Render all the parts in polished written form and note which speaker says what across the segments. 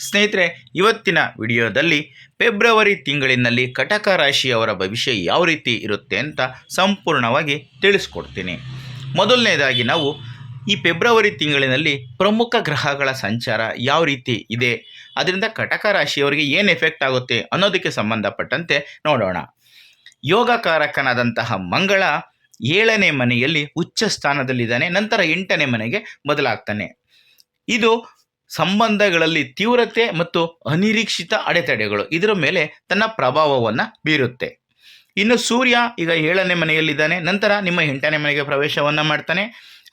Speaker 1: ಸ್ನೇಹಿತರೆ, ಇವತ್ತಿನ ವಿಡಿಯೋದಲ್ಲಿ ಫೆಬ್ರವರಿ ತಿಂಗಳಿನಲ್ಲಿ ಕಟಕ ರಾಶಿಯವರ ಭವಿಷ್ಯ ಯಾವ ರೀತಿ ಇರುತ್ತೆ ಅಂತ ಸಂಪೂರ್ಣವಾಗಿ ತಿಳಿಸ್ಕೊಡ್ತೀನಿ. ಮೊದಲನೇದಾಗಿ ನಾವು ಈ ಫೆಬ್ರವರಿ ತಿಂಗಳಿನಲ್ಲಿ ಪ್ರಮುಖ ಗ್ರಹಗಳ ಸಂಚಾರ ಯಾವ ರೀತಿ ಇದೆ, ಅದರಿಂದ ಕಟಕ ರಾಶಿಯವರಿಗೆ ಏನು ಎಫೆಕ್ಟ್ ಆಗುತ್ತೆ ಅನ್ನೋದಕ್ಕೆ ಸಂಬಂಧಪಟ್ಟಂತೆ ನೋಡೋಣ. ಯೋಗಕಾರಕನಾದಂತಹ ಮಂಗಳ 7ನೇ ಮನೆಯಲ್ಲಿ ಉಚ್ಚ ಸ್ಥಾನದಲ್ಲಿದ್ದಾನೆ, ನಂತರ 8ನೇ ಮನೆಗೆ ಬದಲಾಗ್ತಾನೆ. ಇದು ಸಂಬಂಧಗಳಲ್ಲಿ ತೀವ್ರತೆ ಮತ್ತು ಅನಿರೀಕ್ಷಿತ ಅಡೆತಡೆಗಳು ಇದರ ಮೇಲೆ ತನ್ನ ಪ್ರಭಾವವನ್ನು ಬೀರುತ್ತೆ. ಇನ್ನು ಸೂರ್ಯ ಈಗ 7ನೇ ಮನೆಯಲ್ಲಿದ್ದಾನೆ, ನಂತರ ನಿಮ್ಮ 8ನೇ ಮನೆಗೆ ಪ್ರವೇಶವನ್ನು ಮಾಡ್ತಾನೆ,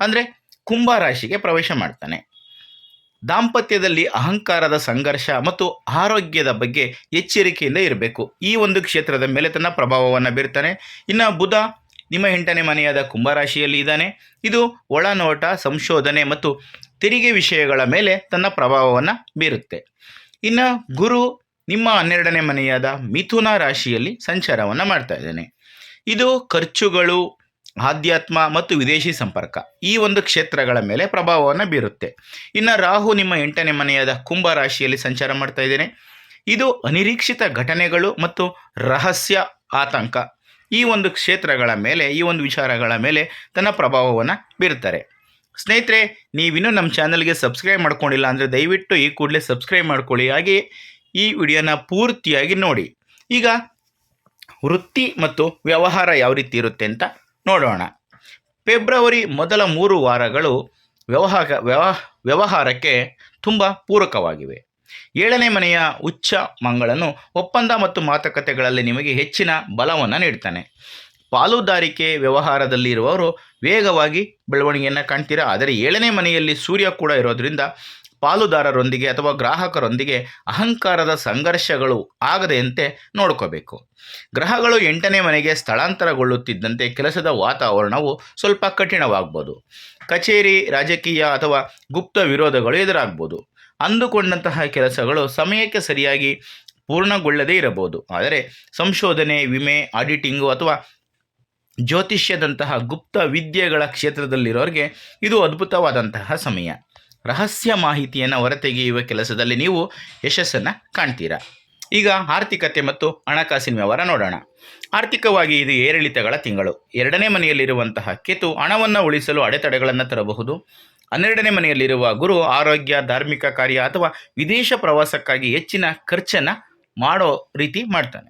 Speaker 1: ಅಂದರೆ ಕುಂಭ ರಾಶಿಗೆ ಪ್ರವೇಶ ಮಾಡ್ತಾನೆ. ದಾಂಪತ್ಯದಲ್ಲಿ ಅಹಂಕಾರದ ಸಂಘರ್ಷ ಮತ್ತು ಆರೋಗ್ಯದ ಬಗ್ಗೆ ಎಚ್ಚರಿಕೆಯಿಂದ ಇರಬೇಕು. ಈ ಒಂದು ಕ್ಷೇತ್ರದ ಮೇಲೆ ತನ್ನ ಪ್ರಭಾವವನ್ನು ಬೀರ್ತಾನೆ. ಇನ್ನು ಬುಧ ನಿಮ್ಮ 8ನೇ ಮನೆಯಾದ ಕುಂಭರಾಶಿಯಲ್ಲಿ ಇದ್ದಾನೆ. ಇದು ಒಳನೋಟ, ಸಂಶೋಧನೆ ಮತ್ತು ತೆರಿಗೆ ವಿಷಯಗಳ ಮೇಲೆ ತನ್ನ ಪ್ರಭಾವವನ್ನು ಬೀರುತ್ತೆ. ಇನ್ನು ಗುರು ನಿಮ್ಮ 12ನೇ ಮನೆಯಾದ ಮಿಥುನ ರಾಶಿಯಲ್ಲಿ ಸಂಚಾರವನ್ನು ಮಾಡ್ತಾ ಇದ್ದಾನೆ. ಇದು ಖರ್ಚುಗಳು, ಆಧ್ಯಾತ್ಮ ಮತ್ತು ವಿದೇಶಿ ಸಂಪರ್ಕ ಈ ಒಂದು ಕ್ಷೇತ್ರಗಳ ಮೇಲೆ ಪ್ರಭಾವವನ್ನು ಬೀರುತ್ತೆ. ಇನ್ನು ರಾಹು ನಿಮ್ಮ 8ನೇ ಮನೆಯಾದ ಕುಂಭ ರಾಶಿಯಲ್ಲಿ ಸಂಚಾರ ಮಾಡ್ತಾ ಇದ್ದೇನೆ. ಇದು ಅನಿರೀಕ್ಷಿತ ಘಟನೆಗಳು ಮತ್ತು ರಹಸ್ಯ ಆತಂಕ ಈ ಒಂದು ಕ್ಷೇತ್ರಗಳ ಮೇಲೆ, ಈ ಒಂದು ವಿಚಾರಗಳ ಮೇಲೆ ತನ್ನ ಪ್ರಭಾವವನ್ನು ಬೀರುತ್ತಾರೆ. ಸ್ನೇಹಿತರೆ, ನೀವಿನ್ನೂ ನಮ್ಮ ಚಾನಲ್ಗೆ ಸಬ್ಸ್ಕ್ರೈಬ್ ಮಾಡ್ಕೊಂಡಿಲ್ಲ ಅಂದರೆ ದಯವಿಟ್ಟು ಈ ಕೂಡಲೇ ಸಬ್ಸ್ಕ್ರೈಬ್ ಮಾಡ್ಕೊಳ್ಳಿ. ಹಾಗೆ ಈ ವಿಡಿಯೋನ ಪೂರ್ತಿಯಾಗಿ ನೋಡಿ. ಈಗ ವೃತ್ತಿ ಮತ್ತು ವ್ಯವಹಾರ ಯಾವ ರೀತಿ ಇರುತ್ತೆ ಅಂತ ನೋಡೋಣ. ಫೆಬ್ರವರಿ ಮೊದಲ 3 ವಾರಗಳು ವ್ಯವಹಾರಕ್ಕೆ ತುಂಬ ಪೂರಕವಾಗಿವೆ. 7ನೇ ಮನೆಯ ಉಚ್ಚ ಮಂಗಳನು ಒಪ್ಪಂದ ಮತ್ತು ಮಾತುಕತೆಗಳಲ್ಲಿ ನಿಮಗೆ ಹೆಚ್ಚಿನ ಬಲವನ್ನು ನೀಡ್ತಾನೆ. ಪಾಲುದಾರಿಕೆ ವ್ಯವಹಾರದಲ್ಲಿ ಇರುವವರು ವೇಗವಾಗಿ ಬೆಳವಣಿಗೆಯನ್ನು ಕಾಣ್ತೀರಾ. ಆದರೆ 7ನೇ ಮನೆಯಲ್ಲಿ ಸೂರ್ಯ ಕೂಡ ಇರೋದರಿಂದ ಪಾಲುದಾರರೊಂದಿಗೆ ಅಥವಾ ಗ್ರಾಹಕರೊಂದಿಗೆ ಅಹಂಕಾರದ ಸಂಘರ್ಷಗಳು ಆಗದೆಯಂತೆ ನೋಡ್ಕೋಬೇಕು. ಗ್ರಹಗಳು 8ನೇ ಮನೆಗೆ ಸ್ಥಳಾಂತರಗೊಳ್ಳುತ್ತಿದ್ದಂತೆ ಕೆಲಸದ ವಾತಾವರಣವು ಸ್ವಲ್ಪ ಕಠಿಣವಾಗ್ಬೋದು. ಕಚೇರಿ, ರಾಜಕೀಯ ಅಥವಾ ಗುಪ್ತ ವಿರೋಧಗಳು ಎದುರಾಗ್ಬೋದು. ಅಂದುಕೊಂಡಂತಹ ಕೆಲಸಗಳು ಸಮಯಕ್ಕೆ ಸರಿಯಾಗಿ ಪೂರ್ಣಗೊಳ್ಳದೇ ಇರಬಹುದು. ಆದರೆ ಸಂಶೋಧನೆ, ವಿಮೆ, ಆಡಿಟಿಂಗು ಅಥವಾ ಜ್ಯೋತಿಷ್ಯದಂತಹ ಗುಪ್ತ ವಿದ್ಯೆಗಳ ಕ್ಷೇತ್ರದಲ್ಲಿರೋರಿಗೆ ಇದು ಅದ್ಭುತವಾದಂತಹ ಸಮಯ. ರಹಸ್ಯ ಮಾಹಿತಿಯನ್ನು ಹೊರತೆಗೆಯುವ ಕೆಲಸದಲ್ಲಿ ನೀವು ಯಶಸ್ಸನ್ನು ಕಾಣ್ತೀರಾ. ಈಗ ಆರ್ಥಿಕತೆ ಮತ್ತು ಹಣಕಾಸಿನ ವ್ಯವಹಾರ ನೋಡೋಣ. ಆರ್ಥಿಕವಾಗಿ ಇದು ಏರಿಳಿತಗಳ ತಿಂಗಳು. 2ನೇ ಮನೆಯಲ್ಲಿರುವಂತಹ ಕೇತು ಹಣವನ್ನು ಉಳಿಸಲು ಅಡೆತಡೆಗಳನ್ನು ತರಬಹುದು. 12ನೇ ಮನೆಯಲ್ಲಿರುವ ಗುರು ಆರೋಗ್ಯ, ಧಾರ್ಮಿಕ ಕಾರ್ಯ ಅಥವಾ ವಿದೇಶ ಪ್ರವಾಸಕ್ಕಾಗಿ ಹೆಚ್ಚಿನ ಖರ್ಚನ್ನು ಮಾಡೋ ರೀತಿ ಮಾಡ್ತಾನೆ.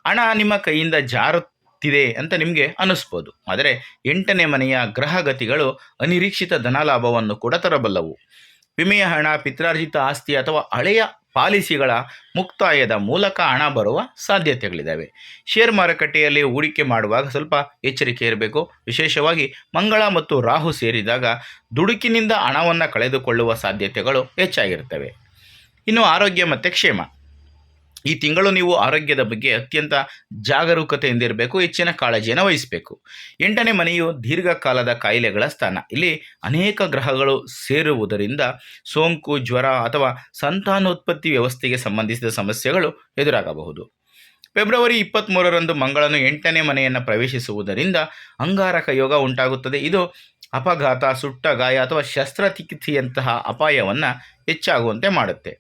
Speaker 1: ಹಣ ನಿಮ್ಮ ಕೈಯಿಂದ ಜಾರುತ್ತಿದೆ ಅಂತ ನಿಮಗೆ ಅನ್ನಿಸ್ಬೋದು. ಆದರೆ 8ನೇ ಮನೆಯ ಗ್ರಹಗತಿಗಳು ಅನಿರೀಕ್ಷಿತ ಧನಲಾಭವನ್ನು ಕೂಡ ತರಬಲ್ಲವು. ವಿಮೆಯ ಹಣ, ಪಿತ್ರಾರ್ಜಿತ ಆಸ್ತಿ ಅಥವಾ ಹಳೆಯ ಪಾಲಿಸಿಗಳ ಮುಕ್ತಾಯದ ಮೂಲಕ ಹಣ ಬರುವ ಸಾಧ್ಯತೆಗಳಿದ್ದಾವೆ. ಶೇರ್ ಮಾರುಕಟ್ಟೆಯಲ್ಲಿ ಹೂಡಿಕೆ ಮಾಡುವಾಗ ಸ್ವಲ್ಪ ಎಚ್ಚರಿಕೆ ಇರಬೇಕು. ವಿಶೇಷವಾಗಿ ಮಂಗಳ ಮತ್ತು ರಾಹು ಸೇರಿದಾಗ ದುಡುಕಿನಿಂದ ಹಣವನ್ನು ಕಳೆದುಕೊಳ್ಳುವ ಸಾಧ್ಯತೆಗಳು ಹೆಚ್ಚಾಗಿರ್ತವೆ. ಇನ್ನು ಆರೋಗ್ಯ ಮತ್ತು ಕ್ಷೇಮ. ಈ ತಿಂಗಳು ನೀವು ಆರೋಗ್ಯದ ಬಗ್ಗೆ ಅತ್ಯಂತ ಜಾಗರೂಕತೆಯಿಂದ ಇರಬೇಕು, ಹೆಚ್ಚಿನ ಕಾಳಜಿಯನ್ನು ವಹಿಸಬೇಕು. 8ನೇ ಮನೆಯು ದೀರ್ಘಕಾಲದ ಕಾಯಿಲೆಗಳ ಸ್ಥಾನ. ಇಲ್ಲಿ ಅನೇಕ ಗ್ರಹಗಳು ಸೇರುವುದರಿಂದ ಸೋಂಕು, ಜ್ವರ ಅಥವಾ ಸಂತಾನೋತ್ಪತ್ತಿ ವ್ಯವಸ್ಥೆಗೆ ಸಂಬಂಧಿಸಿದ ಸಮಸ್ಯೆಗಳು ಎದುರಾಗಬಹುದು. ಫೆಬ್ರವರಿ 23ರಂದು ಮಂಗಳನು 8ನೇ ಮನೆಯನ್ನು ಪ್ರವೇಶಿಸುವುದರಿಂದ ಅಂಗಾರಕ ಯೋಗ ಉಂಟಾಗುತ್ತದೆ. ಇದು ಅಪಘಾತ, ಸುಟ್ಟ ಗಾಯ ಅಥವಾ ಶಸ್ತ್ರಚಿಕಿತ್ಸೆಯಂತಹ ಅಪಾಯವನ್ನು ಹೆಚ್ಚಾಗುವಂತೆ ಮಾಡುತ್ತೆ.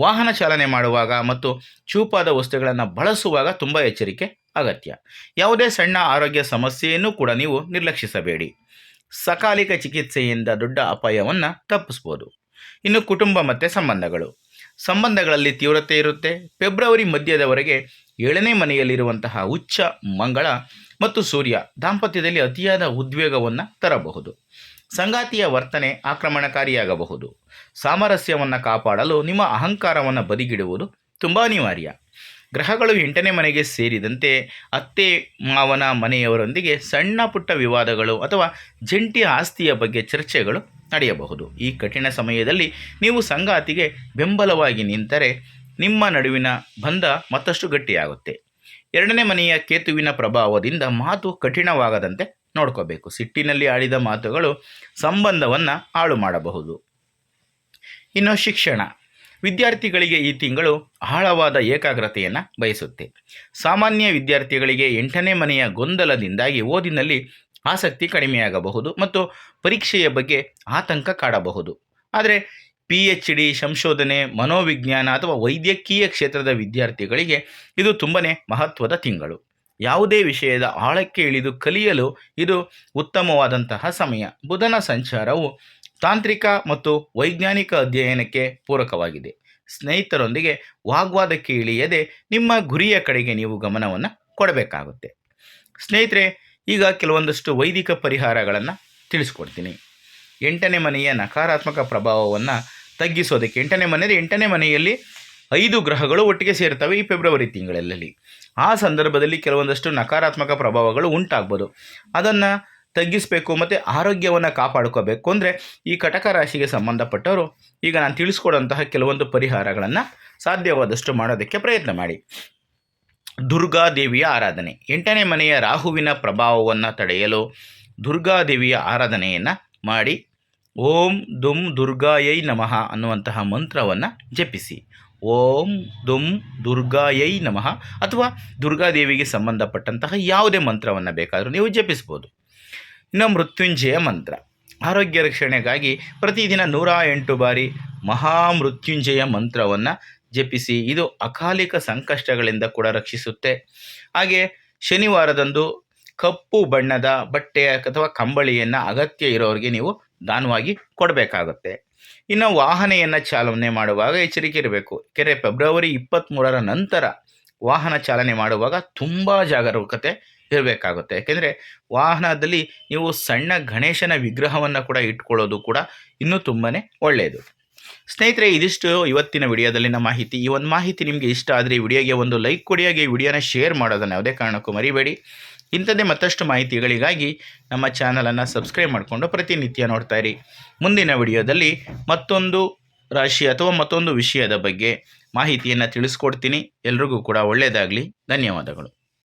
Speaker 1: ವಾಹನ ಚಾಲನೆ ಮಾಡುವಾಗ ಮತ್ತು ಚೂಪಾದ ವಸ್ತುಗಳನ್ನು ಬಳಸುವಾಗ ತುಂಬ ಎಚ್ಚರಿಕೆ ಅಗತ್ಯ. ಯಾವುದೇ ಸಣ್ಣ ಆರೋಗ್ಯ ಸಮಸ್ಯೆಯನ್ನು ಕೂಡ ನೀವು ನಿರ್ಲಕ್ಷಿಸಬೇಡಿ. ಸಕಾಲಿಕ ಚಿಕಿತ್ಸೆಯಿಂದ ದೊಡ್ಡ ಅಪಾಯವನ್ನು ತಪ್ಪಿಸ್ಬೋದು. ಇನ್ನು ಕುಟುಂಬ ಮತ್ತು ಸಂಬಂಧಗಳಲ್ಲಿ ತೀವ್ರತೆ ಇರುತ್ತೆ. ಫೆಬ್ರವರಿ ಮಧ್ಯದವರೆಗೆ 7ನೇ ಮನೆಯಲ್ಲಿರುವಂತಹ ಉಚ್ಚ ಮಂಗಳ ಮತ್ತು ಸೂರ್ಯ ದಾಂಪತ್ಯದಲ್ಲಿ ಅತಿಯಾದ ಉದ್ವೇಗವನ್ನು ತರಬಹುದು. ಸಂಗಾತಿಯ ವರ್ತನೆ ಆಕ್ರಮಣಕಾರಿಯಾಗಬಹುದು. ಸಾಮರಸ್ಯವನ್ನು ಕಾಪಾಡಲು ನಿಮ್ಮ ಅಹಂಕಾರವನ್ನು ಬದಿಗಿಡುವುದು ತುಂಬ ಅನಿವಾರ್ಯ. ಗ್ರಹಗಳು 8ನೇ ಮನೆಗೆ ಸೇರಿದಂತೆ ಅತ್ತೆ ಮಾವನ ಮನೆಯವರೊಂದಿಗೆ ಸಣ್ಣ ಪುಟ್ಟ ವಿವಾದಗಳು ಅಥವಾ ಜಂಟಿ ಆಸ್ತಿಯ ಬಗ್ಗೆ ಚರ್ಚೆಗಳು ನಡೆಯಬಹುದು. ಈ ಕಠಿಣ ಸಮಯದಲ್ಲಿ ನೀವು ಸಂಗಾತಿಗೆ ಬೆಂಬಲವಾಗಿ ನಿಂತರೆ ನಿಮ್ಮ ನಡುವಿನ ಬಂಧ ಮತ್ತಷ್ಟು ಗಟ್ಟಿಯಾಗುತ್ತೆ. 2ನೇ ಮನೆಯ ಕೇತುವಿನ ಪ್ರಭಾವದಿಂದ ಮಾತು ಕಠಿಣವಾಗದಂತೆ ನೋಡ್ಕೋಬೇಕು. ಸಿಟ್ಟಿನಲ್ಲಿ ಆಡಿದ ಮಾತುಗಳು ಸಂಬಂಧವನ್ನು ಹಾಳು ಮಾಡಬಹುದು. ಇನ್ನು ಶಿಕ್ಷಣ. ವಿದ್ಯಾರ್ಥಿಗಳಿಗೆ ಈ ತಿಂಗಳು ಆಳವಾದ ಏಕಾಗ್ರತೆಯನ್ನು ಬಯಸುತ್ತೆ. ಸಾಮಾನ್ಯ ವಿದ್ಯಾರ್ಥಿಗಳಿಗೆ 8ನೇ ಮನೆಯ ಗೊಂದಲದಿಂದಾಗಿ ಓದಿನಲ್ಲಿ ಆಸಕ್ತಿ ಕಡಿಮೆಯಾಗಬಹುದು ಮತ್ತು ಪರೀಕ್ಷೆಯ ಬಗ್ಗೆ ಆತಂಕ ಕಾಡಬಹುದು. ಆದರೆ PhD ಸಂಶೋಧನೆ, ಮನೋವಿಜ್ಞಾನ ಅಥವಾ ವೈದ್ಯಕೀಯ ಕ್ಷೇತ್ರದ ವಿದ್ಯಾರ್ಥಿಗಳಿಗೆ ಇದು ತುಂಬಾ ಮಹತ್ವದ ತಿಂಗಳು. ಯಾವುದೇ ವಿಷಯದ ಆಳಕ್ಕೆ ಇಳಿದು ಕಲಿಯಲು ಇದು ಉತ್ತಮವಾದಂತಹ ಸಮಯ. ಬುಧನ ಸಂಚಾರವು ತಾಂತ್ರಿಕ ಮತ್ತು ವೈಜ್ಞಾನಿಕ ಅಧ್ಯಯನಕ್ಕೆ ಪೂರಕವಾಗಿದೆ. ಸ್ನೇಹಿತರೊಂದಿಗೆ ವಾಗ್ವಾದಕ್ಕೆ ಇಳಿಯದೆ ನಿಮ್ಮ ಗುರಿಯ ಕಡೆಗೆ ನೀವು ಗಮನವನ್ನು ಕೊಡಬೇಕಾಗುತ್ತೆ. ಸ್ನೇಹಿತರೆ, ಈಗ ಕೆಲವೊಂದಷ್ಟು ವೈದಿಕ ಪರಿಹಾರಗಳನ್ನು ತಿಳಿಸ್ಕೊಡ್ತೀನಿ. 8ನೇ ಮನೆಯ ನಕಾರಾತ್ಮಕ ಪ್ರಭಾವವನ್ನು ತಗ್ಗಿಸೋದಕ್ಕೆ, 8ನೇ ಮನೆಯಲ್ಲಿ 5 ಗ್ರಹಗಳು ಒಟ್ಟಿಗೆ ಸೇರ್ತವೆ ಈ ಫೆಬ್ರವರಿ ತಿಂಗಳಲ್ಲಿ. ಆ ಸಂದರ್ಭದಲ್ಲಿ ಕೆಲವೊಂದಷ್ಟು ನಕಾರಾತ್ಮಕ ಪ್ರಭಾವಗಳು ಉಂಟಾಗ್ಬೋದು. ಅದನ್ನು ತಗ್ಗಿಸಬೇಕು ಮತ್ತು ಆರೋಗ್ಯವನ್ನು ಕಾಪಾಡ್ಕೋಬೇಕು ಅಂದರೆ ಈ ಕಟಕ ರಾಶಿಗೆ ಸಂಬಂಧಪಟ್ಟವರು ಈಗ ನಾನು ತಿಳಿಸ್ಕೊಡುವಂತಹ ಕೆಲವೊಂದು ಪರಿಹಾರಗಳನ್ನು ಸಾಧ್ಯವಾದಷ್ಟು ಮಾಡೋದಕ್ಕೆ ಪ್ರಯತ್ನ ಮಾಡಿ. ದುರ್ಗಾದೇವಿಯ ಆರಾಧನೆ. 8ನೇ ಮನೆಯ ರಾಹುವಿನ ಪ್ರಭಾವವನ್ನು ತಡೆಯಲು ದುರ್ಗಾದೇವಿಯ ಆರಾಧನೆಯನ್ನು ಮಾಡಿ. ಓಂ ದುಂ ದುರ್ಗಾಯೈ ನಮಃ ಅನ್ನುವಂತಹ ಮಂತ್ರವನ್ನು ಜಪಿಸಿ. ಓಂ ದುಂ ದುರ್ಗಾಯೈ ನಮಃ ಅಥವಾ ದುರ್ಗಾದೇವಿಗೆ ಸಂಬಂಧಪಟ್ಟಂತಹ ಯಾವುದೇ ಮಂತ್ರವನ್ನು ಬೇಕಾದರೂ ನೀವು ಜಪಿಸ್ಬೋದು. ಇನ್ನು ಮೃತ್ಯುಂಜಯ ಮಂತ್ರ. ಆರೋಗ್ಯ ರಕ್ಷಣೆಗಾಗಿ ಪ್ರತಿದಿನ 108 ಬಾರಿ ಮಹಾಮೃತ್ಯುಂಜಯ ಮಂತ್ರವನ್ನು ಜಪಿಸಿ. ಇದು ಅಕಾಲಿಕ ಸಂಕಷ್ಟಗಳಿಂದ ಕೂಡ ರಕ್ಷಿಸುತ್ತೆ. ಹಾಗೆ ಶನಿವಾರದಂದು ಕಪ್ಪು ಬಣ್ಣದ ಬಟ್ಟೆ ಅಥವಾ ಕಂಬಳಿಯನ್ನು ಅಗತ್ಯ ಇರೋರಿಗೆ ನೀವು ದಾನವಾಗಿ ಕೊಡಬೇಕಾಗುತ್ತೆ. ಇನ್ನು ವಾಹನೆಯನ್ನು ಚಾಲನೆ ಮಾಡುವಾಗ ಎಚ್ಚರಿಕೆ ಇರಬೇಕು. ಯಾಕೆಂದರೆ ಫೆಬ್ರವರಿ 23ರ ನಂತರ ವಾಹನ ಚಾಲನೆ ಮಾಡುವಾಗ ತುಂಬ ಜಾಗರೂಕತೆ ಇರಬೇಕಾಗುತ್ತೆ. ಯಾಕೆಂದರೆ ವಾಹನದಲ್ಲಿ ನೀವು ಸಣ್ಣ ಗಣೇಶನ ವಿಗ್ರಹವನ್ನು ಕೂಡ ಇಟ್ಕೊಳ್ಳೋದು ಕೂಡ ಇನ್ನೂ ತುಂಬಾ ಒಳ್ಳೆಯದು. ಸ್ನೇಹಿತರೆ, ಇದಿಷ್ಟು ಇವತ್ತಿನ ವಿಡಿಯೋದಲ್ಲಿನ ಮಾಹಿತಿ. ಈ ಒಂದು ಮಾಹಿತಿ ನಿಮಗೆ ಇಷ್ಟ ಆದರೆ ಈ ವಿಡಿಯೋಗೆ ಒಂದು ಲೈಕ್ ಕೊಡಿ. ಹಾಗೆ ಈ ವಿಡಿಯೋನ ಶೇರ್ ಮಾಡೋದನ್ನು ಯಾವುದೇ ಕಾರಣಕ್ಕೂ ಮರಿಬೇಡಿ. ಇಂಥದ್ದೇ ಮತ್ತಷ್ಟು ಮಾಹಿತಿಗಳಿಗಾಗಿ ನಮ್ಮ ಚಾನಲನ್ನು ಸಬ್ಸ್ಕ್ರೈಬ್ ಮಾಡಿಕೊಂಡು ಪ್ರತಿನಿತ್ಯ ನೋಡ್ತಾ ಇರಿ. ಮುಂದಿನ ವಿಡಿಯೋದಲ್ಲಿ ಮತ್ತೊಂದು ರಾಶಿ ಅಥವಾ ಮತ್ತೊಂದು ವಿಷಯದ ಬಗ್ಗೆ ಮಾಹಿತಿಯನ್ನು ತಿಳಿಸ್ಕೊಡ್ತೀನಿ. ಎಲ್ರಿಗೂ ಕೂಡ ಒಳ್ಳೆಯದಾಗಲಿ. ಧನ್ಯವಾದಗಳು.